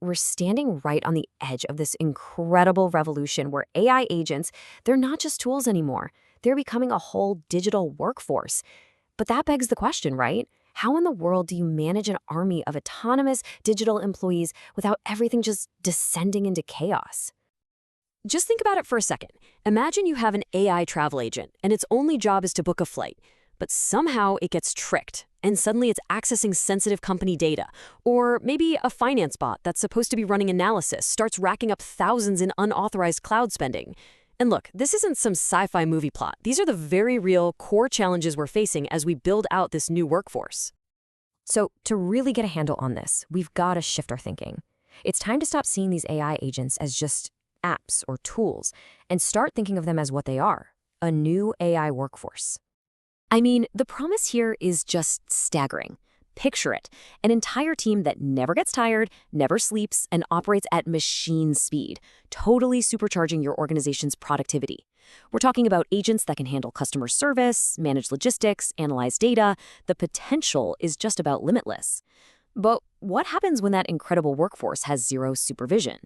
We're standing right on the edge of this incredible revolution where AI agents, they're not just tools anymore. They're becoming a whole digital workforce. But that begs the question, right? How in the world do you manage an army of autonomous digital employees without everything just descending into chaos? Just think about it for a second. Imagine you have an AI travel agent, and its only job is to book a flight. But somehow it gets tricked, and suddenly it's accessing sensitive company data. Or maybe a finance bot that's supposed to be running analysis starts racking up thousands in unauthorized cloud spending. And look, this isn't some sci-fi movie plot. These are the very real core challenges we're facing as we build out this new workforce. So to really get a handle on this, we've got to shift our thinking. It's time to stop seeing these AI agents as just apps or tools and start thinking of them as what they are, a new AI workforce. I mean, the promise here is just staggering. Picture it, an entire team that never gets tired, never sleeps, and operates at machine speed, totally supercharging your organization's productivity. We're talking about agents that can handle customer service, manage logistics, analyze data. The potential is just about limitless. But what happens when that incredible workforce has zero supervision?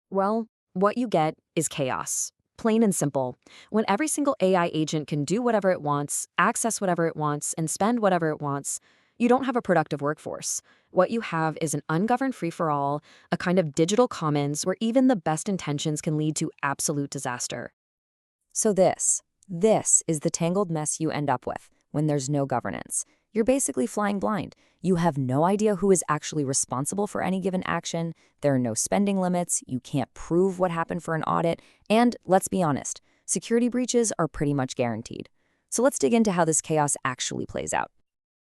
Well, what you get is chaos. Plain and simple. When every single AI agent can do whatever it wants, access whatever it wants, and spend whatever it wants, you don't have a productive workforce. What you have is an ungoverned free-for-all, a kind of digital commons where even the best intentions can lead to absolute disaster. So this is the tangled mess you end up with when there's no governance. You're basically flying blind. You have no idea who is actually responsible for any given action. There are no spending limits. You can't prove what happened for an audit. And let's be honest, security breaches are pretty much guaranteed. So let's dig into how this chaos actually plays out.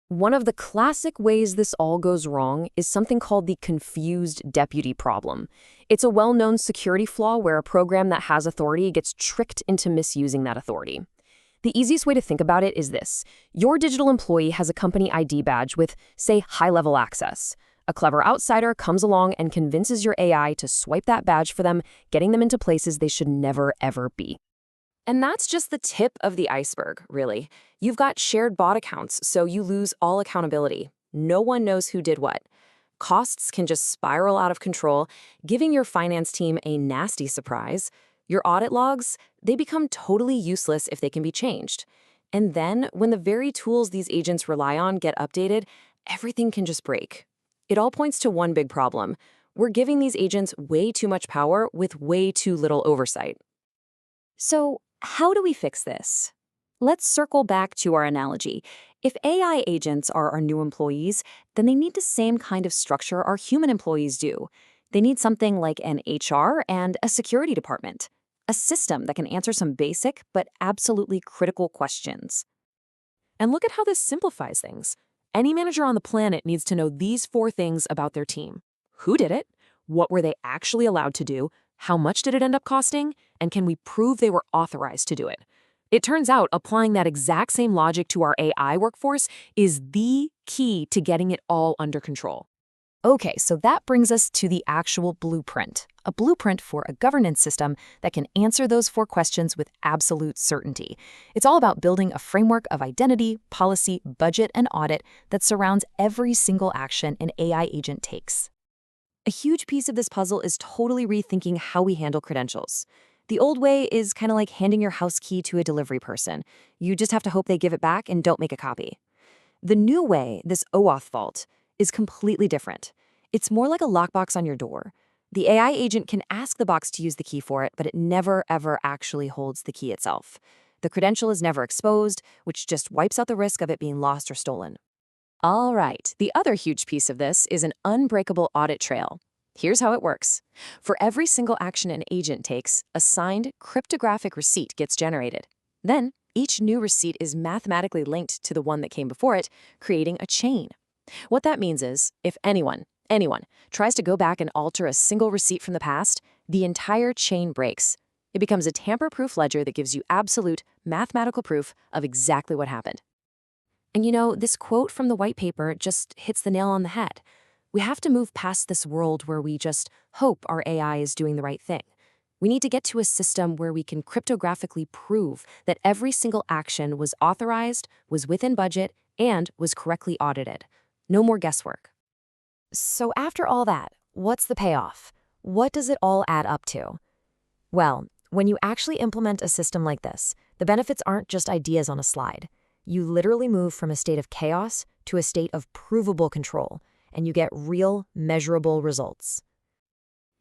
One of the classic ways this all goes wrong is something called the confused deputy problem. It's a well-known security flaw where a program that has authority gets tricked into misusing that authority. The easiest way to think about it is this. Your digital employee has a company ID badge with, say, high-level access. A clever outsider comes along and convinces your AI to swipe that badge for them, getting them into places they should never, ever be. And that's just the tip of the iceberg, really. You've got shared bot accounts, so you lose all accountability. No one knows who did what. Costs can just spiral out of control, giving your finance team a nasty surprise. Your audit logs, they become totally useless if they can be changed. And then, when the very tools these agents rely on get updated, everything can just break. It all points to one big problem. We're giving these agents way too much power with way too little oversight. So, how do we fix this? Let's circle back to our analogy. If AI agents are our new employees, then they need the same kind of structure our human employees do. They need something like an HR and a security department. A system that can answer some basic but absolutely critical questions. And look at how this simplifies things. Any manager on the planet needs to know these 4 things about their team. Who did it? What were they actually allowed to do? How much did it end up costing? And can we prove they were authorized to do it? It turns out applying that exact same logic to our AI workforce is the key to getting it all under control. Okay, so that brings us to the actual blueprint. A blueprint for a governance system that can answer those 4 questions with absolute certainty. It's all about building a framework of identity, policy, budget, and audit that surrounds every single action an AI agent takes. A huge piece of this puzzle is totally rethinking how we handle credentials. The old way is kind of like handing your house key to a delivery person. You just have to hope they give it back and don't make a copy. The new way, this OAuth vault, is completely different. It's more like a lockbox on your door. The AI agent can ask the box to use the key for it, but it never, ever actually holds the key itself. The credential is never exposed, which just wipes out the risk of it being lost or stolen. All right, the other huge piece of this is an unbreakable audit trail. Here's how it works. For every single action an agent takes, a signed cryptographic receipt gets generated. Then, each new receipt is mathematically linked to the one that came before it, creating a chain. What that means is, if anyone tries to go back and alter a single receipt from the past, the entire chain breaks. It becomes a tamper-proof ledger that gives you absolute mathematical proof of exactly what happened. And this quote from the white paper just hits the nail on the head. We have to move past this world where we just hope our AI is doing the right thing. We need to get to a system where we can cryptographically prove that every single action was authorized, was within budget, and was correctly audited. No more guesswork. So after all that, what's the payoff? What does it all add up to? Well, when you actually implement a system like this, the benefits aren't just ideas on a slide. You literally move from a state of chaos to a state of provable control, and you get real, measurable results.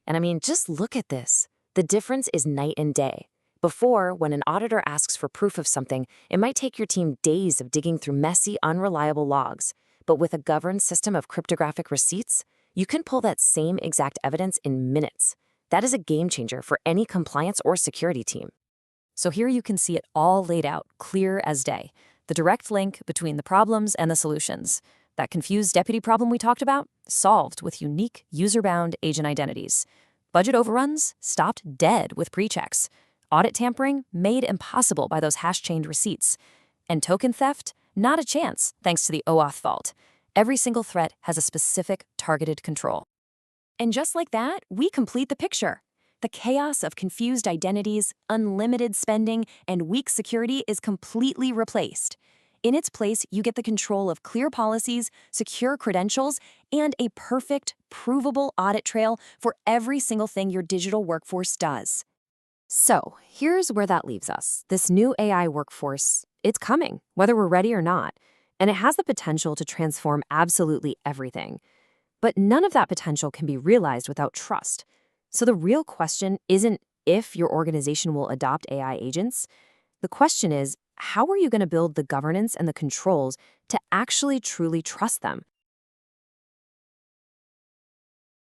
And I mean, just look at this. The difference is night and day. Before, when an auditor asks for proof of something, it might take your team days of digging through messy, unreliable logs. But with a governed system of cryptographic receipts, you can pull that same exact evidence in minutes. That is a game changer for any compliance or security team. So here you can see it all laid out, clear as day. The direct link between the problems and the solutions. That confused deputy problem we talked about, solved with unique user-bound agent identities. Budget overruns, stopped dead with pre-checks. Audit tampering, made impossible by those hash-chained receipts. And token theft, not a chance thanks to the OAuth vault. Every single threat has a specific targeted control. And just like that, we complete the picture. The chaos of confused identities, unlimited spending, and weak security is completely replaced. In its place, you get the control of clear policies, secure credentials, and a perfect, provable audit trail for every single thing your digital workforce does. So, here's where that leaves us. This new AI workforce, it's coming, whether we're ready or not, and it has the potential to transform absolutely everything. But none of that potential can be realized without trust. So the real question isn't if your organization will adopt AI agents. The question is, how are you going to build the governance and the controls to actually truly trust them?